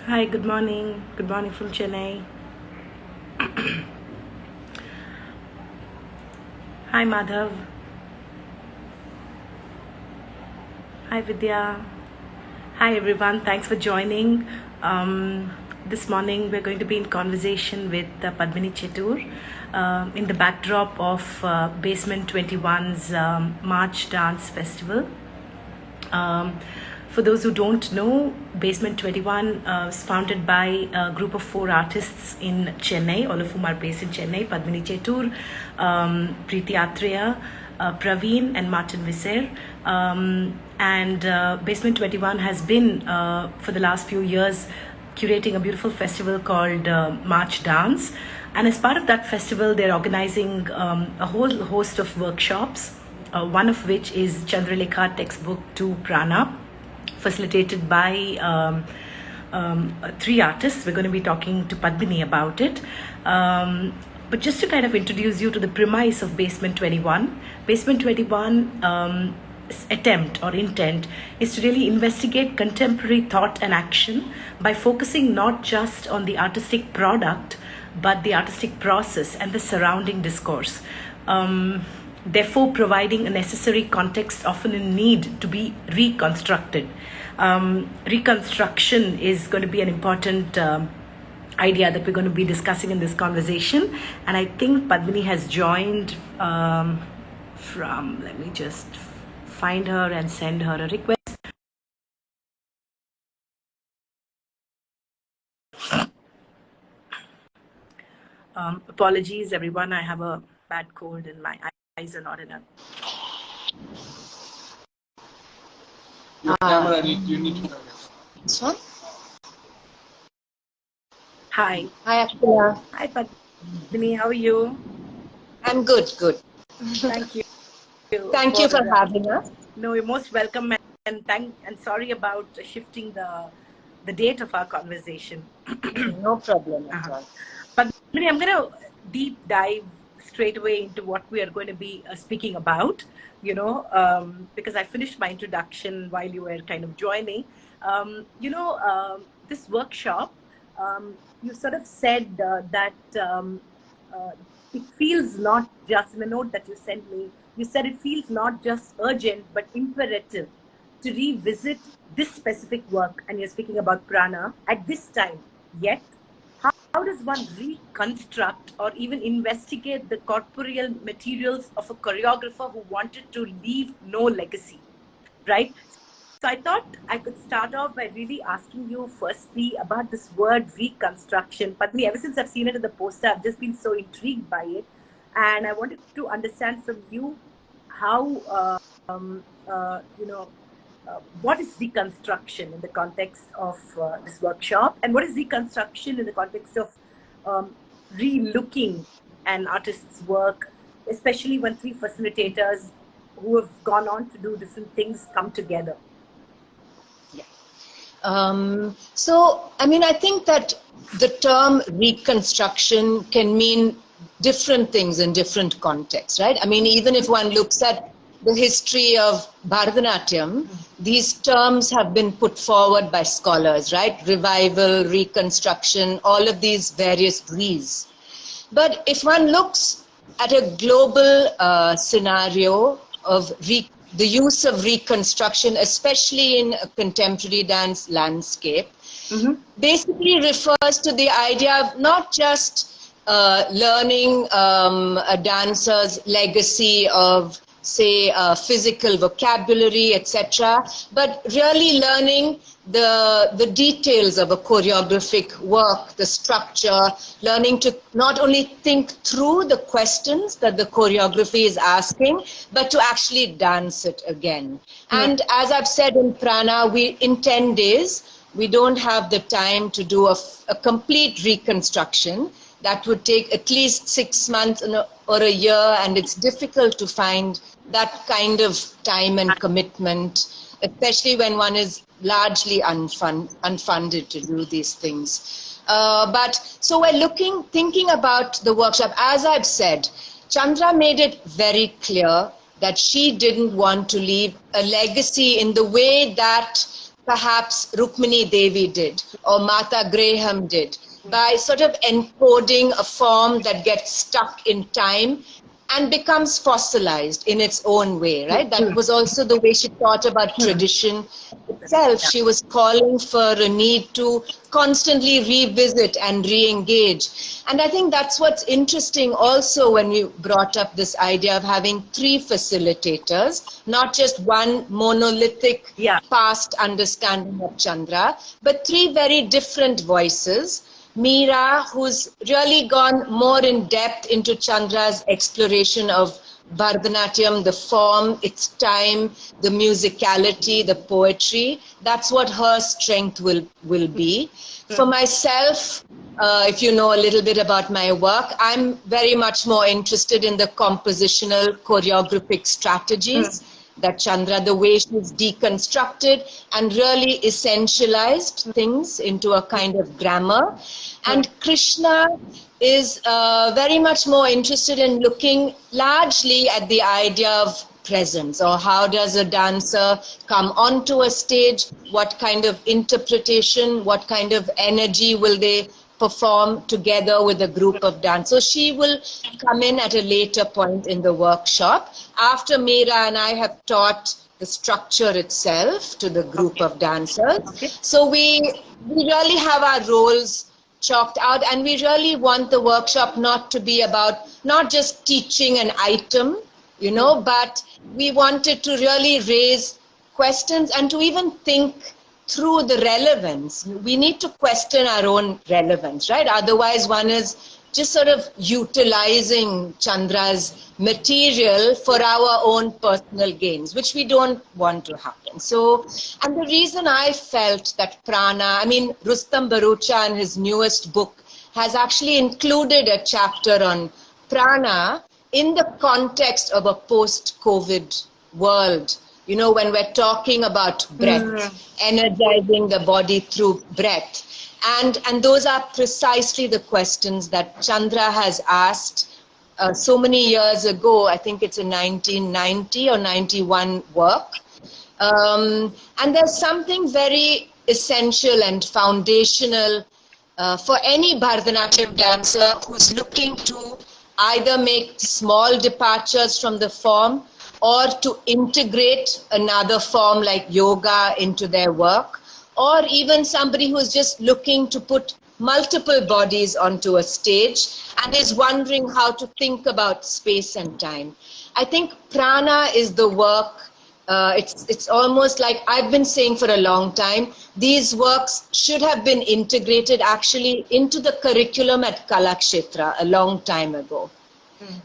Hi, good morning. Good morning from Chennai. Hi, Madhav. Hi, Vidya. Hi, everyone. Thanks for joining. This morning, we're going to be in conversation with Padmini Chettur in the backdrop of Basement 21's March Dance Festival. For those who don't know, Basement 21 was founded by a group of 4 artists in Chennai, all of whom are based in Chennai: Padmini Chettur, Preeti Atreya, Praveen, and Martin Visser. And Basement 21 has been, for the last few years, curating a beautiful festival called March Dance. And as part of that festival, they're organizing a whole host of workshops, one of which is Chandralekha Textbook to Prana, facilitated by 3 artists. We're going to be talking to Padmini about it. But just to kind of introduce you to the premise of Basement 21, Basement 21 attempt or intent is to really investigate contemporary thought and action by focusing not just on the artistic product, but the artistic process and the surrounding discourse. Therefore providing a necessary context often in need to be reconstructed. Reconstruction is going to be an important idea that we're going to be discussing in this conversation. And I think Padmini has joined let me just find her and send her a request. Apologies, everyone. I have a bad cold and my eyes are not enough. Your camera, you need to turn it. This one? Hi. Hi, Akila. Hi, Padmini. How are you? I'm good. Thank you. Thank you for having us. No, you're most welcome, and sorry about shifting the date of our conversation. No problem at all. Padmini, I'm going to deep dive straight away into what we are going to be speaking about, because I finished my introduction while you were kind of joining. This workshop, you sort of said that it feels not just, in a note that you sent me, you said it feels not just urgent, but imperative to revisit this specific work, and you're speaking about prana, at this time. Yet, how does one reconstruct or even investigate the corporeal materials of a choreographer who wanted to leave no legacy, right? So I thought I could start off by really asking you firstly about this word reconstruction. Padmini, ever since I've seen it in the poster, I've just been so intrigued by it. And I wanted to understand from you how, what is reconstruction in the context of this workshop, and what is reconstruction in the context of re-looking an artist's work, especially when 3 facilitators who have gone on to do different things come together. I think that the term reconstruction can mean different things in different contexts, right? I mean, even if one looks at the history of Bharatanatyam, these terms have been put forward by scholars, right? Revival, reconstruction, all of these various Res. But if one looks at a global scenario of the use of reconstruction, especially in a contemporary dance landscape, basically refers to the idea of not just learning a dancer's legacy of, say, physical vocabulary, etc., but really learning the details of a choreographic work, the structure, learning to not only think through the questions that the choreography is asking, but to actually dance it again. And as I've said in Prana, in 10 days, we don't have the time to do a complete reconstruction. That would take at least 6 months or a year, and it's difficult to find that kind of time and commitment, especially when one is largely unfunded to do these things. So we're thinking about the workshop. As I've said, Chandra made it very clear that she didn't want to leave a legacy in the way that perhaps Rukmini Devi did or Mata Graham did, by sort of encoding a form that gets stuck in time and becomes fossilized in its own way, right? That was also the way she thought about tradition itself. She was calling for a need to constantly revisit and re-engage. And I think that's what's interesting also when you brought up this idea of having 3 facilitators, not just one monolithic past understanding of Chandra, but 3 very different voices. Meera, who's really gone more in depth into Chandra's exploration of Bharatanatyam, the form, its time, the musicality, the poetry. That's what her strength will be. For myself, if you know a little bit about my work, I'm very much more interested in the compositional choreographic strategies that Chandra, the way she's deconstructed and really essentialized things into a kind of grammar. And Krishna is very much more interested in looking largely at the idea of presence, or how does a dancer come onto a stage, what kind of interpretation, what kind of energy will they perform together with a group of dancers. So she will come in at a later point in the workshop after Meera and I have taught the structure itself to the group of dancers. So we really have our roles chalked out, and we really want the workshop not to be about not just teaching an item, you know, but we wanted to really raise questions and to even think through the relevance. We need to question our own relevance, right? Otherwise one is just sort of utilizing Chandra's material for our own personal gains, which we don't want to happen. So, and the reason I felt that prana, I mean, Rustam Barucha in his newest book has actually included a chapter on prana in the context of a post-COVID world. You know, when we're talking about breath, energizing the body through breath. And those are precisely the questions that Chandra has asked so many years ago. I think it's a 1990 or 91 work. And there's something very essential and foundational for any Bharatanatyam dancer who's looking to either make small departures from the form or to integrate another form like yoga into their work, or even somebody who's just looking to put multiple bodies onto a stage and is wondering how to think about space and time. I think prana is the work. It's almost like I've been saying for a long time, these works should have been integrated actually into the curriculum at Kalakshetra a long time ago.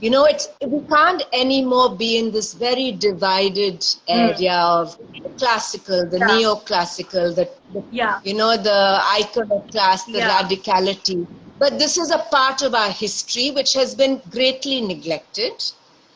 You know, we can't anymore be in this very divided area of the classical, the neoclassical, you know, the iconoclast, the radicality. But this is a part of our history which has been greatly neglected.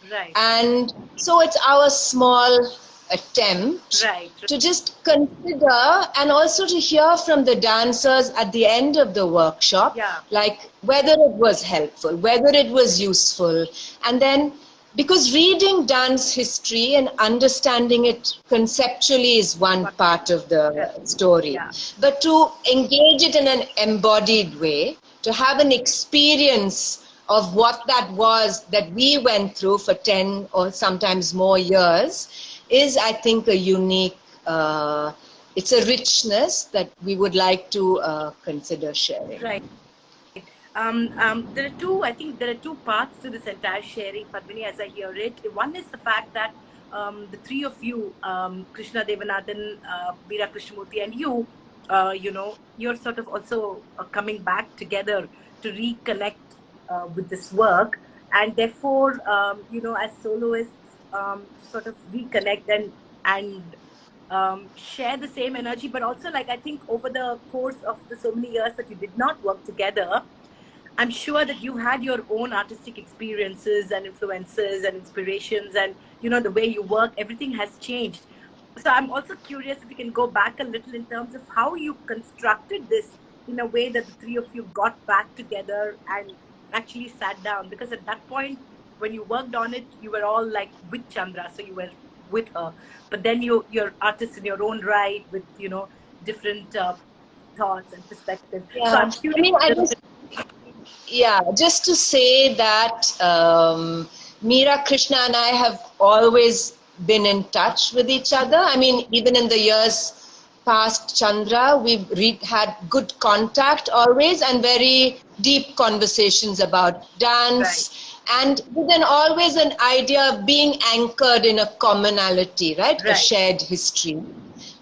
Right. And so it's our small attempt to just consider and also to hear from the dancers at the end of the workshop, like whether it was helpful, whether it was useful. And then, because reading dance history and understanding it conceptually is one part of the story, but to engage it in an embodied way, to have an experience of what that was that we went through for 10 or sometimes more years, is, I think, a unique, it's a richness that we would like to consider sharing. Right. I think there are two parts to this entire sharing, Padmini, as I hear it. One is the fact that the three of you, Krishna Devanathan, Meera Krishnamurthy, and you, you know, you're sort of also coming back together to reconnect with this work. And therefore, you know, as soloists, sort of reconnect and share the same energy, but also, like, I think over the course of the so many years that you did not work together, I'm sure that you had your own artistic experiences and influences and inspirations, and you know, the way you work, everything has changed. So I'm also curious if you can go back a little in terms of how you constructed this in a way that the three of you got back together and actually sat down, because at that point when you worked on it, you were all like with Chandra, so you were with her, but then you're artists in your own right, with, you know, different thoughts and perspectives. Yeah. So I'm curious. Just to say that Meera, Krishna and I have always been in touch with each other. I mean, even in the years past, Chandra, we've had good contact always and very deep conversations about dance. Right. And then always an idea of being anchored in a commonality, right? A shared history.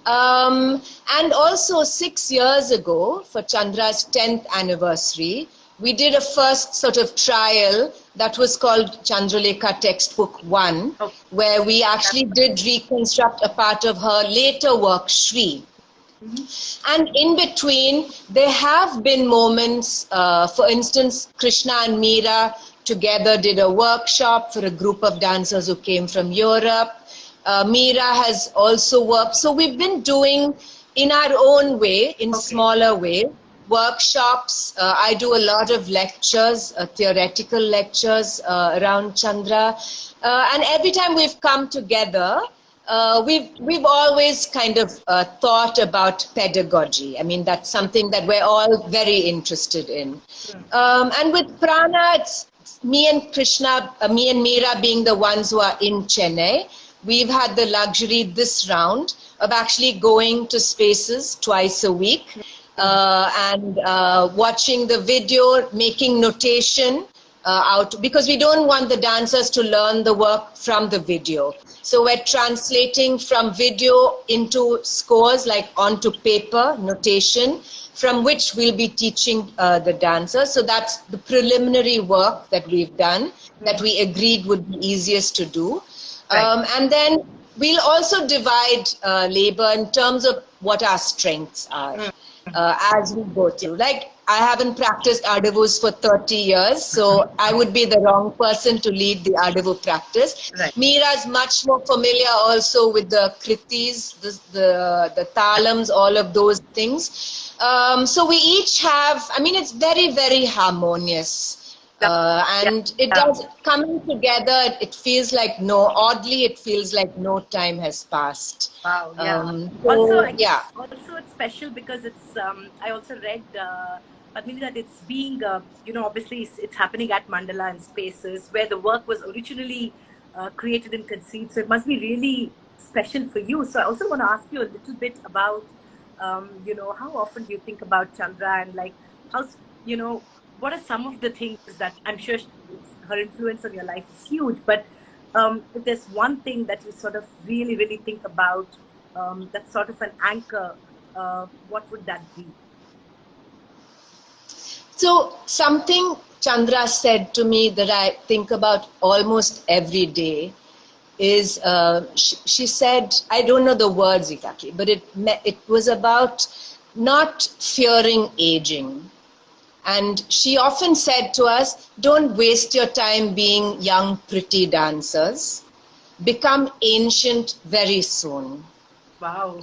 And also 6 years ago, for Chandra's 10th anniversary, we did a first sort of trial that was called Chandralekha Textbook 1, where we actually did reconstruct a part of her later work, Shri. And in between, there have been moments, for instance, Krishna and Meera together did a workshop for a group of dancers who came from Europe. Meera has also worked. So we've been doing, in our own way, in smaller way, workshops. I do a lot of lectures, theoretical lectures around Chandra. And every time we've come together, we've always kind of thought about pedagogy. I mean, that's something that we're all very interested in. And with Prana, it's me and Krishna, me and Meera being the ones who are in Chennai. We've had the luxury this round of actually going to spaces twice a week and watching the video, making notation out, because we don't want the dancers to learn the work from the video. So we're translating from video into scores, like onto paper, notation, from which we'll be teaching the dancers. So that's the preliminary work that we've done, that we agreed would be easiest to do. And then we'll also divide labor in terms of what our strengths are as we go through. Like, I haven't practiced Adavus for 30 years, so I would be the wrong person to lead the Adavu practice. Meera is much more familiar also with the kritis, the talams, all of those things. So we each have, I mean, it's very, very harmonious. And it does, coming together, it feels like oddly, it feels like no time has passed. Wow, yeah. Also, it's special because it's, I also read, Padmini, that it's being, obviously it's happening at Mandala and spaces where the work was originally created and conceived. So it must be really special for you. So I also want to ask you a little bit about, how often do you think about Chandra, and like, what are some of the things that, I'm sure her influence on your life is huge, but if there's one thing that you sort of really, really think about, that's sort of an anchor, what would that be? So something Chandra said to me that I think about almost every day is, she said, I don't know the words exactly, but it was about not fearing aging. And she often said to us, don't waste your time being young, pretty dancers. Become ancient very soon. Wow.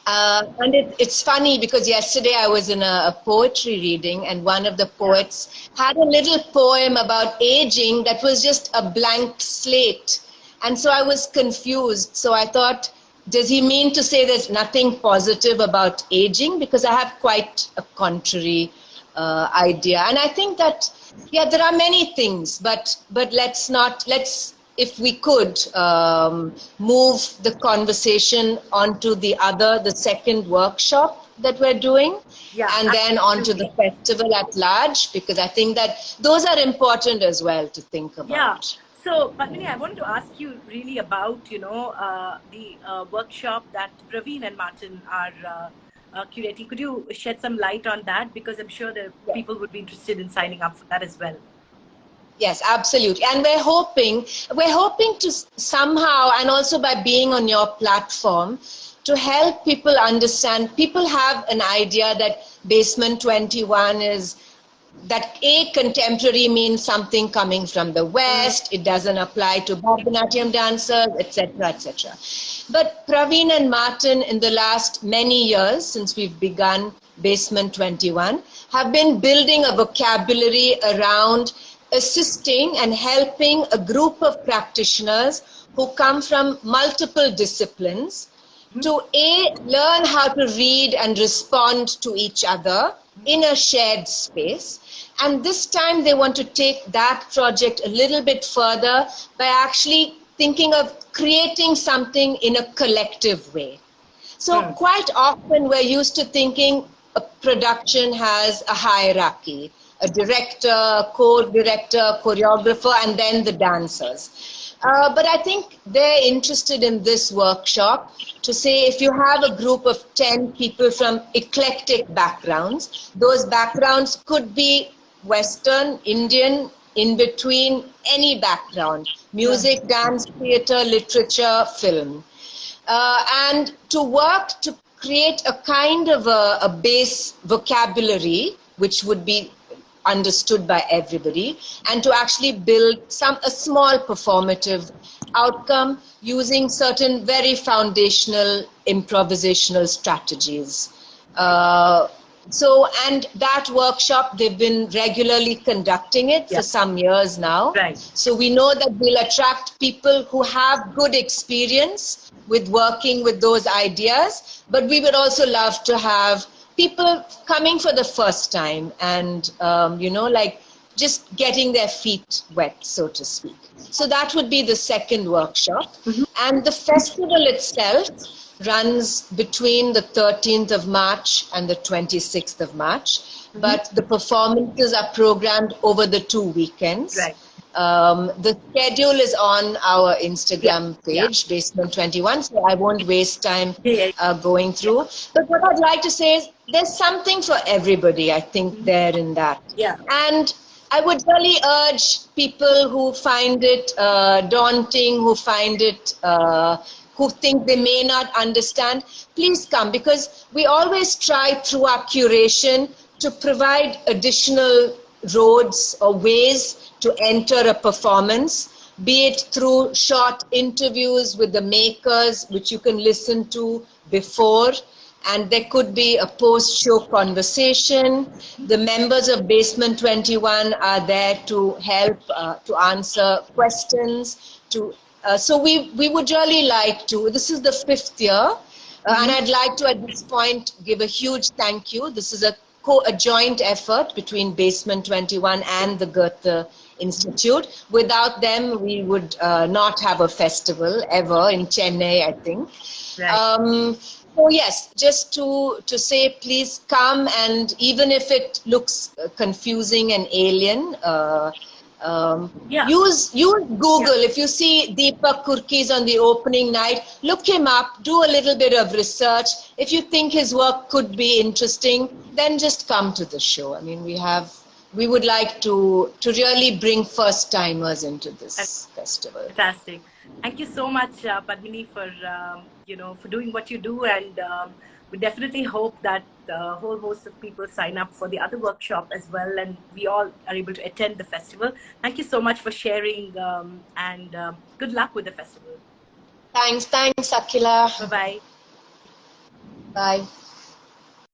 And it's funny because yesterday I was in a poetry reading, and one of the poets had a little poem about aging that was just a blank slate. And so I was confused. So I thought, does he mean to say there's nothing positive about aging? Because I have quite a contrary idea. And I think that, there are many things, but let's, if we could, move the conversation onto the second workshop that we're doing, and then onto the festival at large, because I think that those are important as well to think about. Yeah. So, Padmini, I wanted to ask you really about, the workshop that Praveen and Martin are curating. Could you shed some light on that? Because I'm sure that people would be interested in signing up for that as well. Yes, absolutely. And we're hoping to somehow, and also by being on your platform, to help people understand. People have an idea that Basement 21 is, that contemporary means something coming from the West, it doesn't apply to Bharatanatyam dancers, etc., etc. But Praveen and Martin, in the last many years, since we've begun Basement 21, have been building a vocabulary around assisting and helping a group of practitioners who come from multiple disciplines to learn how to read and respond to each other in a shared space. And this time they want to take that project a little bit further by actually thinking of creating something in a collective way. So quite often we're used to thinking a production has a hierarchy, a director, a co-director, choreographer, and then the dancers. But I think they're interested in this workshop to say if you have a group of 10 people from eclectic backgrounds, those backgrounds could be Western, Indian, in between, any background, music, dance, theater, literature, film. And to work to create a kind of a base vocabulary which would be understood by everybody, and to actually build a small performative outcome using certain very foundational improvisational strategies. And that workshop, they've been regularly conducting it for some years now. Right. So we know that we'll attract people who have good experience with working with those ideas, but we would also love to have people coming for the first time and, like just getting their feet wet, so to speak. So that would be the second workshop. And the festival itself runs between the 13th of March and the 26th of March, but the performances are programmed over the 2 weekends. Right. The schedule is on our Instagram page, Basement 21, so I won't waste time going through. But what I'd like to say is there's something for everybody, I think, there in that. Yeah. And I would really urge people who find it daunting, who find it, who think they may not understand, please come, because we always try through our curation to provide additional roads or ways to enter a performance, be it through short interviews with the makers, which you can listen to before, and there could be a post-show conversation. The members of Basement 21 are there to help to answer questions. So we would really like to, this is the 5th year, and I'd like to at this point give a huge thank you. This is a joint effort between Basement 21 and the Goethe Institute. Without them, we would not have a festival ever in Chennai, I think. Right. So yes, just to say, please come, and even if it looks confusing and alien, use Google. If you see Deepak Kurkis on the opening night, look him up, do a little bit of research. If you think his work could be interesting, then just come to the show. I mean, we would like to really bring first timers into this festival. Fantastic. Thank you so much, Padmini, for for doing what you do, and we definitely hope that the whole host of people sign up for the other workshop as well, and we all are able to attend the festival. Thank you so much for sharing, and good luck with the festival. Thanks, Akhila. Bye-bye. Bye.